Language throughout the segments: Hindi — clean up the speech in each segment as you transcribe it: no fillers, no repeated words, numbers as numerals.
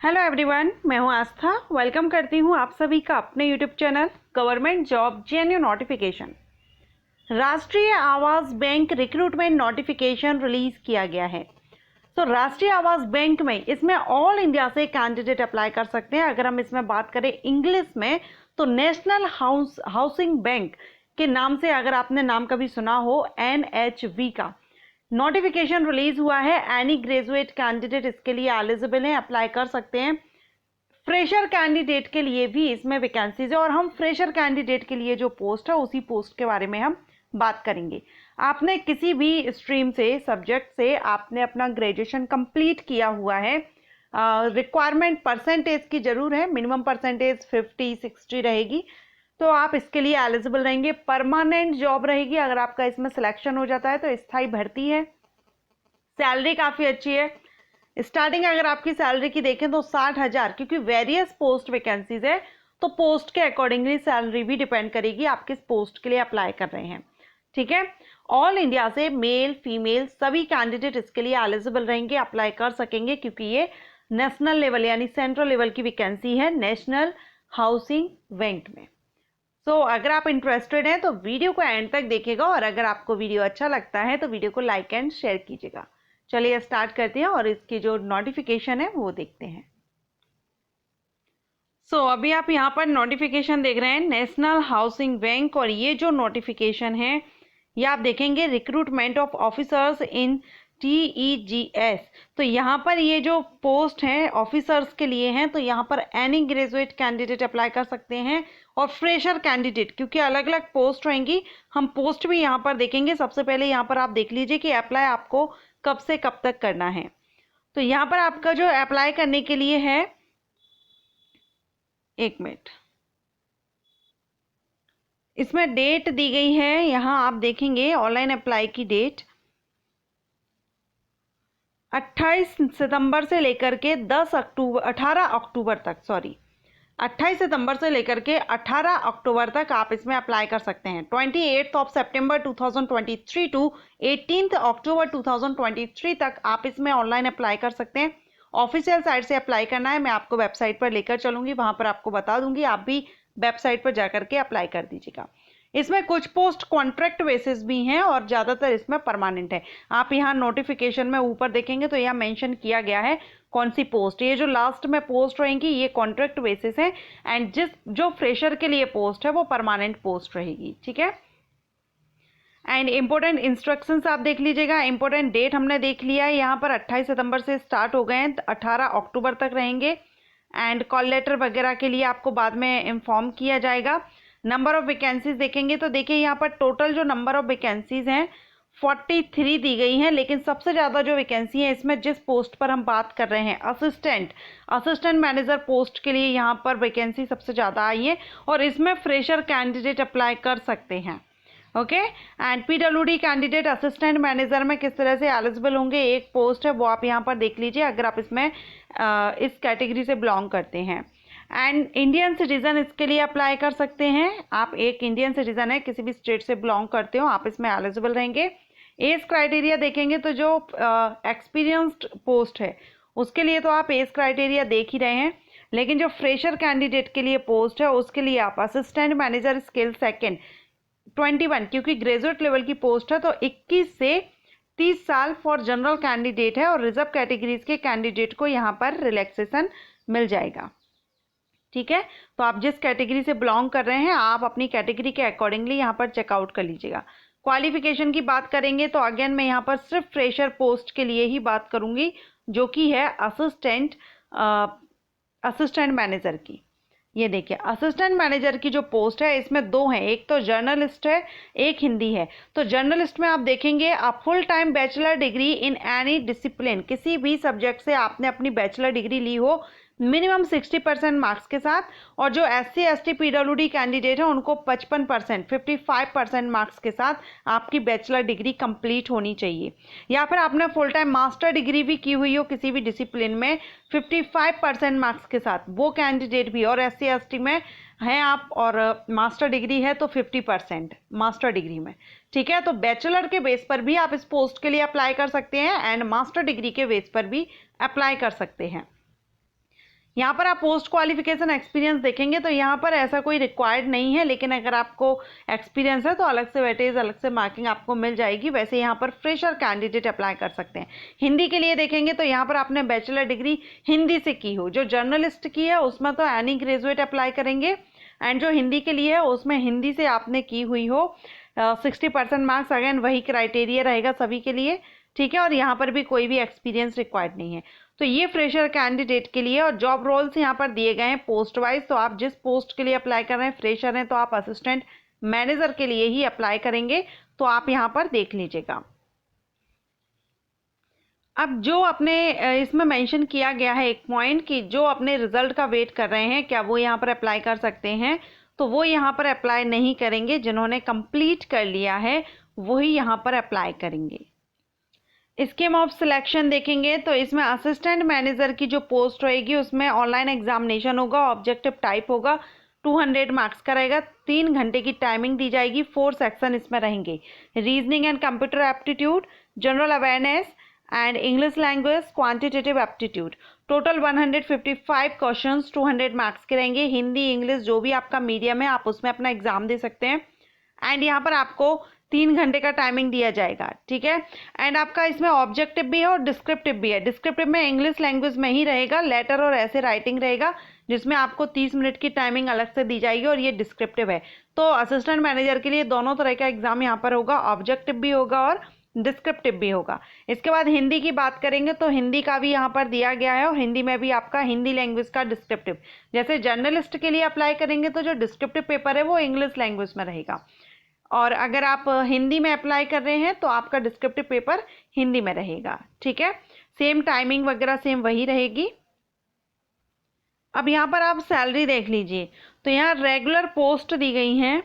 हेलो एवरीवन, मैं हूं आस्था। वेलकम करती हूं आप सभी का अपने YouTube channel government job JNU notification. राष्ट्रीय आवास बैंक रिक्रूटमेंट नोटिफिकेशन रिलीज किया गया है। तो राष्ट्रीय आवास बैंक में इसमें ऑल इंडिया से कैंडिडेट अप्लाई कर सकते हैं। अगर हम इसमें बात करें इंग्लिश में तो नेशनल हाउसिंग बैंक के नाम से अगर आपने नाम कभी सुना हो, NHB का नोटिफिकेशन रिलीज हुआ है। एनी ग्रेजुएट कैंडिडेट इसके लिए एलिजिबल हैं, अप्लाई कर सकते हैं। फ्रेशर कैंडिडेट के लिए भी इसमें वैकेंसीज है और हम फ्रेशर कैंडिडेट के लिए जो पोस्ट है उसी पोस्ट के बारे में हम बात करेंगे। आपने किसी भी स्ट्रीम से, सब्जेक्ट से आपने अपना ग्रेजुएशन कंप्लीट किया हुआ है, रिक्वायरमेंट परसेंटेज की जरूर है, मिनिमम परसेंटेज 50-60 रहेगी, तो आप इसके लिए एलिजिबल रहेंगे। परमानेंट जॉब रहेगी अगर आपका इसमें सिलेक्शन हो जाता है तो। स्थायी भर्ती है, सैलरी काफ़ी अच्छी है। स्टार्टिंग अगर आपकी सैलरी की देखें तो 60,000, क्योंकि वेरियस पोस्ट वैकेंसीज है तो पोस्ट के अकॉर्डिंगली सैलरी भी डिपेंड करेगी आप किस पोस्ट के लिए अप्लाई कर रहे हैं। ठीक है, ऑल इंडिया से मेल फीमेल सभी कैंडिडेट इसके लिए एलिजिबल रहेंगे, अप्लाई कर सकेंगे, क्योंकि ये नेशनल लेवल यानी सेंट्रल लेवल की वैकेंसी है नेशनल हाउसिंग बैंक में। तो अगर आप इंटरेस्टेड हैं तो वीडियो को एंड तक देखिएगा और अगर आपको वीडियो अच्छा लगता है तो वीडियो को लाइक एंड शेयर कीजिएगा। चलिए स्टार्ट करते हैं और इसकी जो नोटिफिकेशन है वो देखते हैं। अभी आप यहाँ पर नोटिफिकेशन देख रहे हैं नेशनल हाउसिंग बैंक, और ये जो नोटिफिकेशन है ये आप देखेंगे recruitment of officers in TEGS। तो यहाँ पर ये जो पोस्ट है ऑफिसर्स के लिए हैं, तो यहाँ पर एनी ग्रेजुएट कैंडिडेट अप्लाई कर सकते हैं और फ्रेशर कैंडिडेट, क्योंकि अलग अलग पोस्ट रहेंगी, हम पोस्ट भी यहाँ पर देखेंगे। सबसे पहले यहाँ पर आप देख लीजिए कि अप्लाई आपको कब से कब तक करना है। तो यहाँ पर आपका जो अप्लाई करने के लिए है, एक मिनट, इसमें डेट दी गई है, यहाँ आप देखेंगे ऑनलाइन अप्लाई की डेट 28 सितंबर से लेकर के 18 अक्टूबर तक, 28 सितंबर से लेकर के 18 अक्टूबर तक आप इसमें अप्लाई कर सकते हैं। 28 सितंबर 2023 टू 18 अक्टूबर 2023 तक आप इसमें ऑनलाइन अप्लाई कर सकते हैं। ऑफिशियल साइट से अप्लाई करना है, मैं आपको वेबसाइट पर लेकर चलूंगी, वहां पर आपको बता दूंगी, आप भी वेबसाइट पर जाकर के अप्लाई कर दीजिएगा। इसमें कुछ पोस्ट कॉन्ट्रैक्ट बेसिस भी हैं और ज़्यादातर इसमें परमानेंट है। आप यहाँ नोटिफिकेशन में ऊपर देखेंगे तो यहाँ मेंशन किया गया है कौन सी पोस्ट। ये जो लास्ट में पोस्ट रहेंगी ये कॉन्ट्रैक्ट बेसिस है, एंड जो फ्रेशर के लिए पोस्ट है वो परमानेंट पोस्ट रहेगी। ठीक है, एंड इम्पोर्टेंट इंस्ट्रक्शंस आप देख लीजिएगा। इम्पोर्टेंट डेट हमने देख लिया है, यहाँ पर 28 सितंबर से स्टार्ट हो गए हैं, 18 अक्टूबर तक रहेंगे। एंड कॉल लेटर वगैरह के लिए आपको बाद में इन्फॉर्म किया जाएगा। नंबर ऑफ वैकेंसीज देखेंगे तो देखिए यहाँ पर टोटल जो नंबर ऑफ वैकेंसीज हैं 43 दी गई हैं, लेकिन सबसे ज़्यादा जो वैकेंसी है इसमें जिस पोस्ट पर हम बात कर रहे हैं असिस्टेंट मैनेजर पोस्ट के लिए यहाँ पर वैकेंसी सबसे ज़्यादा आई है और इसमें फ्रेशर कैंडिडेट अप्लाई कर सकते हैं। Okay, and PWD candidate assistant manager में किस तरह से एलिजिबल होंगे, एक पोस्ट है वो आप यहाँ पर देख लीजिए अगर आप इसमें इस कैटेगरी से बिलोंग करते हैं। एंड इंडियन सिटीजन इसके लिए अप्लाई कर सकते हैं। आप एक इंडियन सिटीजन है, किसी भी स्टेट से बिलोंग करते हो, आप इसमें एलिजिबल रहेंगे। एज क्राइटेरिया देखेंगे तो जो एक्सपीरियंस्ड पोस्ट है उसके लिए तो आप एज क्राइटेरिया देख ही रहे हैं, लेकिन जो फ्रेशर कैंडिडेट के लिए पोस्ट है उसके लिए आप असिस्टेंट मैनेजर स्किल सेकेंड 21, क्योंकि ग्रेजुएट लेवल की पोस्ट है तो 21 से 30 साल फॉर जनरल कैंडिडेट है और रिजर्व कैटेगरीज के कैंडिडेट को यहाँ पर रिलैक्सेशन मिल जाएगा। ठीक है, तो आप जिस कैटेगरी से बिलोंग कर रहे हैं आप अपनी कैटेगरी के अकॉर्डिंगली यहाँ पर चेकआउट कर लीजिएगा। क्वालिफिकेशन की बात करेंगे तो अगेन मैं यहाँ पर सिर्फ फ्रेशर पोस्ट के लिए ही बात करूँगी, जो कि है असिस्टेंट मैनेजर की। ये देखिए असिस्टेंट मैनेजर की जो पोस्ट है इसमें दो हैं, एक तो जर्नलिस्ट है, एक हिंदी है। तो जर्नलिस्ट में आप देखेंगे आप full time bachelor degree in any discipline, किसी भी सब्जेक्ट से आपने अपनी बैचलर डिग्री ली हो मिनिमम 60% मार्क्स के साथ, और जो SC ST PWD कैंडिडेट है उनको 55% 55% मार्क्स के साथ आपकी बैचलर डिग्री कंप्लीट होनी चाहिए, या फिर आपने फुल टाइम मास्टर डिग्री भी की हुई हो किसी भी डिसिप्लिन में 55% मार्क्स के साथ, वो कैंडिडेट भी, और SC ST में हैं आप और मास्टर डिग्री है तो 50% मास्टर डिग्री में। ठीक है, तो बैचलर के बेस पर भी आप इस पोस्ट के लिए अप्लाई कर सकते हैं एंड मास्टर डिग्री के बेस पर भी अप्लाई कर सकते हैं। यहाँ पर आप पोस्ट क्वालिफिकेशन एक्सपीरियंस देखेंगे तो यहाँ पर ऐसा कोई रिक्वायर्ड नहीं है, लेकिन अगर आपको एक्सपीरियंस है तो अलग से वेटेज, अलग से मार्किंग आपको मिल जाएगी। वैसे यहाँ पर फ्रेशर कैंडिडेट अप्लाई कर सकते हैं। हिंदी के लिए देखेंगे तो यहाँ पर आपने बैचलर डिग्री हिंदी से की हो, जो जर्नलिस्ट की है उसमें तो एनी ग्रेजुएट अप्लाई करेंगे, एंड जो हिंदी के लिए है उसमें हिंदी से आपने की हुई हो 60% मार्क्स, अगेन वही क्राइटेरिया रहेगा सभी के लिए, ठीक है। और यहाँ पर भी कोई भी एक्सपीरियंस रिक्वायर्ड नहीं है। तो ये फ्रेशर कैंडिडेट के लिए, और जॉब रोल्स यहाँ पर दिए गए हैं पोस्ट वाइज। तो आप जिस पोस्ट के लिए अप्लाई कर रहे हैं, फ्रेशर हैं तो आप असिस्टेंट मैनेजर के लिए ही अप्लाई करेंगे, तो आप यहाँ पर देख लीजिएगा। अब जो अपने इसमें मेंशन किया गया है एक पॉइंट कि जो अपने रिजल्ट का वेट कर रहे हैं, क्या वो यहाँ पर अप्लाई कर सकते हैं, तो वो यहाँ पर अप्लाई नहीं करेंगे। जिन्होंने कंप्लीट कर लिया है वही यहाँ पर अप्लाई करेंगे। स्कीम ऑफ सिलेक्शन देखेंगे तो इसमें असिस्टेंट मैनेजर की जो पोस्ट रहेगी उसमें ऑनलाइन एग्जामिनेशन होगा, ऑब्जेक्टिव टाइप होगा, 200 मार्क्स का रहेगा, 3 घंटे की टाइमिंग दी जाएगी। 4 सेक्शन इसमें रहेंगे, reasoning and computer aptitude, general awareness and English language, quantitative aptitude. Total 155 questions 200 marks के रहेंगे। हिंदी, इंग्लिश जो भी आपका मीडियम है आप उसमें अपना एग्जाम दे सकते हैं। एंड यहाँ पर आपको 3 घंटे का टाइमिंग दिया जाएगा, ठीक है। एंड आपका इसमें ऑब्जेक्टिव भी है और डिस्क्रिप्टिव भी है। डिस्क्रिप्टिव में इंग्लिश लैंग्वेज में ही रहेगा, लेटर और ऐसे राइटिंग रहेगा, जिसमें आपको 30 मिनट की टाइमिंग अलग से दी जाएगी, और ये डिस्क्रिप्टिव है। तो असिस्टेंट मैनेजर के लिए दोनों तरह का एग्जाम यहाँ पर होगा, ऑब्जेक्टिव भी होगा और डिस्क्रिप्टिव भी होगा। इसके बाद हिंदी की बात करेंगे तो हिंदी का भी यहाँ पर दिया गया है, और हिंदी में भी आपका हिंदी लैंग्वेज का डिस्क्रिप्टिव, जैसे जर्नलिस्ट के लिए अप्लाई करेंगे तो जो डिस्क्रिप्टिव पेपर है वो इंग्लिश लैंग्वेज में रहेगा, और अगर आप हिंदी में अप्लाई कर रहे हैं तो आपका डिस्क्रिप्टिव पेपर हिंदी में रहेगा, ठीक है। सेम टाइमिंग वगैरह सेम वही रहेगी। अब यहाँ पर आप सैलरी देख लीजिए, तो यहाँ रेगुलर पोस्ट दी गई हैं।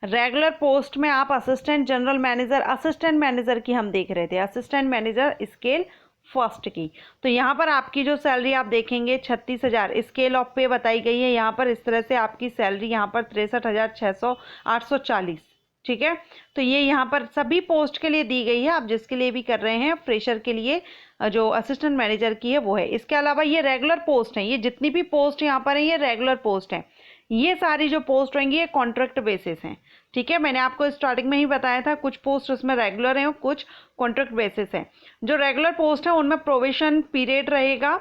रेगुलर पोस्ट में आप assistant general manager, assistant manager की हम देख रहे थे, असिस्टेंट मैनेजर स्केल फर्स्ट की, तो यहाँ पर आपकी जो सैलरी आप देखेंगे 36,000 स्केल ऑफ पे बताई गई है। यहाँ पर इस तरह से आपकी सैलरी यहाँ पर 63,840, ठीक है। तो ये यहाँ पर सभी पोस्ट के लिए दी गई है, आप जिसके लिए भी कर रहे हैं। फ्रेशर के लिए जो असिस्टेंट मैनेजर की है वो है। इसके अलावा ये रेगुलर पोस्ट है, ये जितनी भी पोस्ट यहाँ पर है ये रेगुलर पोस्ट है। ये सारी जो पोस्ट रहेंगी ये कॉन्ट्रैक्ट बेसिस हैं, ठीक है। मैंने आपको स्टार्टिंग में ही बताया था, कुछ पोस्ट उसमें रेगुलर हैं और कुछ कॉन्ट्रैक्ट बेसिस हैं। जो रेगुलर पोस्ट है उनमें प्रोबेशन पीरियड रहेगा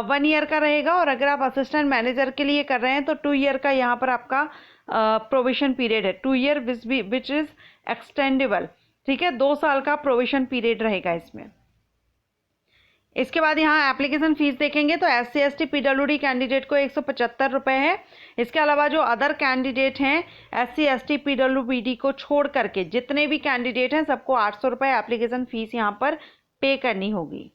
1 ईयर का रहेगा, और अगर आप असिस्टेंट मैनेजर के लिए कर रहे हैं तो 2 ईयर का यहाँ पर आपका प्रोबेशन पीरियड है, 2 ईयर विच इज एक्सटेंडेबल, ठीक है। 2 साल का प्रोबेशन पीरियड रहेगा इसमें। इसके बाद यहाँ एप्लीकेशन फीस देखेंगे तो SC ST PWD कैंडिडेट को 175 रुपये है। इसके अलावा जो अदर कैंडिडेट हैं SC ST PWD को छोड़ करके जितने भी कैंडिडेट हैं सबको 800 रुपये एप्लीकेशन फ़ीस यहाँ पर पे करनी होगी,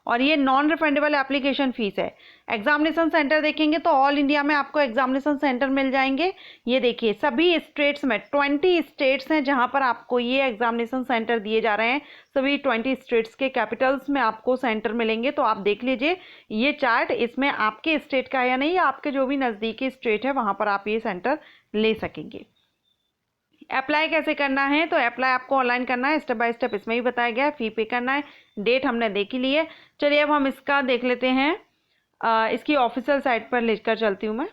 और ये नॉन रिफंडेबल एप्लीकेशन फ़ीस है। एग्जामिनेशन सेंटर देखेंगे तो ऑल इंडिया में आपको एग्जामिनेशन सेंटर मिल जाएंगे। ये देखिए सभी स्टेट्स में 20 स्टेट्स हैं जहां पर आपको ये एग्जामिनेशन सेंटर दिए जा रहे हैं। सभी 20 स्टेट्स के कैपिटल्स में आपको सेंटर मिलेंगे। तो आप देख लीजिए ये चार्ट, इसमें आपके स्टेट का है या नहीं, आपके जो भी नज़दीकी स्टेट है वहाँ पर आप ये सेंटर ले सकेंगे। अप्लाई कैसे करना है, तो अप्लाई आपको ऑनलाइन करना है, स्टेप बाय स्टेप इसमें ही बताया गया है। फ़ी पे करना है, डेट हमने देख ही ली है। चलिए अब हम इसका देख लेते हैं, इसकी ऑफिशियल साइट पर लेकर चलती हूँ मैं।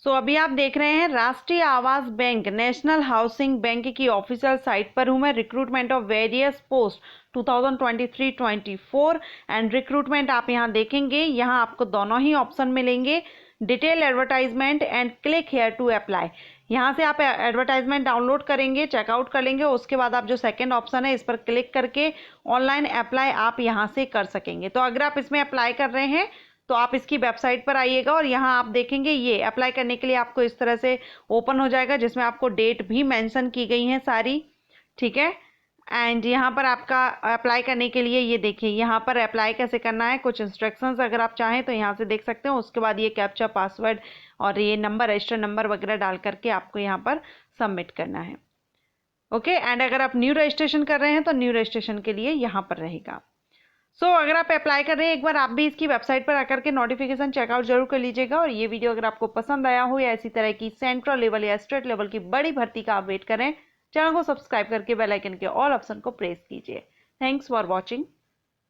अभी आप देख रहे हैं राष्ट्रीय आवास बैंक, नेशनल हाउसिंग बैंक की ऑफिशियल साइट पर हूँ मैं। Recruitment of various post 2023-24 and recruitment आप यहाँ देखेंगे। यहाँ आपको दोनों ही ऑप्शन मिलेंगे, detail advertisement and click here to apply. यहाँ से आप एडवर्टाइजमेंट डाउनलोड करेंगे, चेकआउट कर लेंगे, उसके बाद आप जो सेकंड ऑप्शन है इस पर क्लिक करके ऑनलाइन अप्लाई आप यहाँ से कर सकेंगे। तो अगर आप इसमें अप्लाई कर रहे हैं तो आप इसकी वेबसाइट पर आइएगा और यहाँ आप देखेंगे ये अप्लाई करने के लिए आपको इस तरह से ओपन हो जाएगा, जिसमें आपको डेट भी मेंशन की गई हैं सारी, ठीक है। एंड यहाँ पर आपका अप्लाई करने के लिए ये देखिए यहाँ पर अप्लाई कैसे करना है, कुछ इंस्ट्रक्शंस अगर आप चाहें तो यहाँ से देख सकते हो। उसके बाद ये कैप्चा पासवर्ड और ये नंबर, रजिस्टर नंबर वगैरह डाल करके आपको यहाँ पर सबमिट करना है, ओके। एंड अगर आप न्यू रजिस्ट्रेशन कर रहे हैं तो न्यू रजिस्ट्रेशन के लिए यहाँ पर रहेगा। अगर आप अप्लाई कर रहे हैं एक बार आप भी इसकी वेबसाइट पर आकर के नोटिफिकेशन चेकआउट जरूर कर लीजिएगा। और ये वीडियो अगर आपको पसंद आया हो या इसी तरह की सेंट्रल लेवल या स्टेट लेवल की बड़ी भर्ती का आप वेट करें, चैनल को सब्सक्राइब करके बेल आइकन के ऑल ऑप्शन को प्रेस कीजिए। Thanks for watching.